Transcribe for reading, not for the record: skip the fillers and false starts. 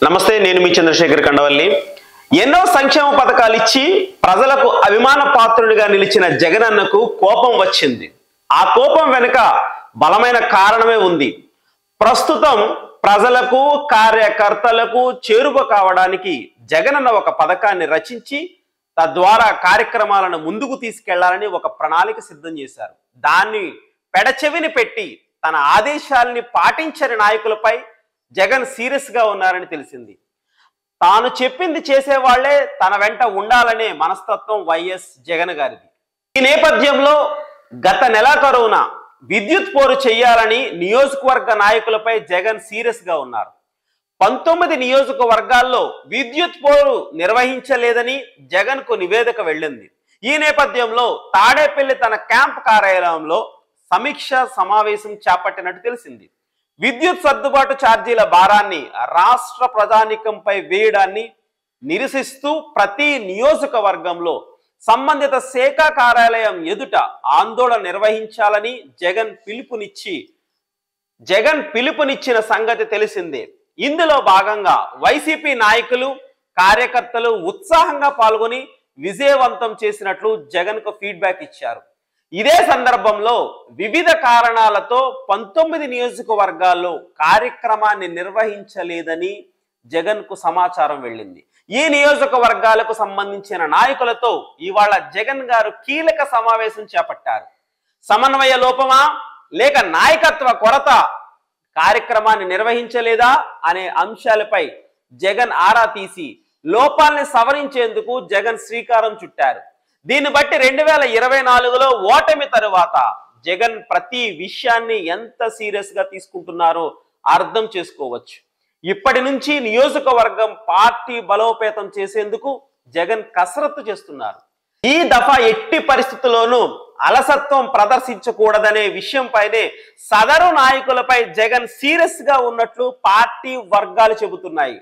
నమస్తే, నేను మీ చంద్రశేఖర్ కండవల్లి. ఎన్నో సంక్షేమ పథకాలు ఇచ్చి ప్రజలకు అభిమాన పాత్రుడిగా నిలిచిన జగనన్నకు కోపం వచ్చింది. ఆ కోపం వెనుక బలమైన కారణమే ఉంది. ప్రస్తుతం ప్రజలకు కార్యకర్తలకు చేరువ కావడానికి జగనన్న ఒక పథకాన్ని రచించి తద్వారా కార్యక్రమాలను ముందుకు తీసుకెళ్లాలని ఒక ప్రణాళిక సిద్ధం చేశారు. దాన్ని పెడచెవిని పెట్టి తన ఆదేశాలని పాటించని నాయకులపై జగన్ సీరియస్ గా ఉన్నారని తెలిసింది. తాను చెప్పింది చేసేవాళ్లే తన వెంట ఉండాలనే మనస్తత్వం వైఎస్ జగన్ గారిది. ఈ నేపథ్యంలో గత నెలాఖరున విద్యుత్ పోరు చేయాలని నియోజకవర్గ నాయకులపై జగన్ సీరియస్ గా ఉన్నారు. 19 నియోజకవర్గాల్లో విద్యుత్ పోరు నిర్వహించలేదని జగన్ కు నివేదిక వెళ్ళింది. ఈ నేపథ్యంలో తాడేపల్లి తన క్యాంప్ కార్యాలయంలో సమీక్ష సమావేశం చేపట్టినట్టు తెలిసింది. విద్యుత్ సర్దుబాటు ఛార్జీల భారాన్ని రాష్ట్ర ప్రజానీకంపై వేయడాన్ని నిరసిస్తూ ప్రతి నియోజకవర్గంలో సంబంధిత శాఖ కార్యాలయం ఎదుట ఆందోళన నిర్వహించాలని జగన్ పిలుపునిచ్చిన సంగతి తెలిసిందే. ఇందులో భాగంగా వైసీపీ నాయకులు కార్యకర్తలు ఉత్సాహంగా పాల్గొని విజయవంతం చేసినట్లు జగన్ కు ఫీడ్బ్యాక్ ఇచ్చారు. ఇదే సందర్భంలో వివిధ కారణాలతో 19 నియోజకవర్గాల్లో కార్యక్రమాన్ని నిర్వహించలేదని జగన్ కు సమాచారం వెళ్ళింది. ఈ నియోజకవర్గాలకు సంబంధించిన నాయకులతో ఇవాళ జగన్ గారు కీలక సమావేశం చేపట్టారు. సమన్వయ లోపమా లేక నాయకత్వ కొరత కార్యక్రమాన్ని నిర్వహించలేదా అనే అంశాలపై జగన్ ఆరా తీసి లోపాల్ని సవరించేందుకు జగన్ శ్రీకారం చుట్టారు. దీన్ని బట్టి 2024లో ఓటమి తరువాత జగన్ ప్రతి విషయాన్ని ఎంత సీరియస్ గా తీసుకుంటున్నారో అర్థం చేసుకోవచ్చు. ఇప్పటి నుంచి నియోజకవర్గం పార్టీ బలోపేతం చేసేందుకు జగన్ కసరత్తు చేస్తున్నారు. ఈ దఫా ఎట్టి పరిస్థితుల్లోనూ అలసత్వం ప్రదర్శించకూడదనే విషయంపైనే సదరు నాయకులపై జగన్ సీరియస్ గా ఉన్నట్లు పార్టీ వర్గాలు చెబుతున్నాయి.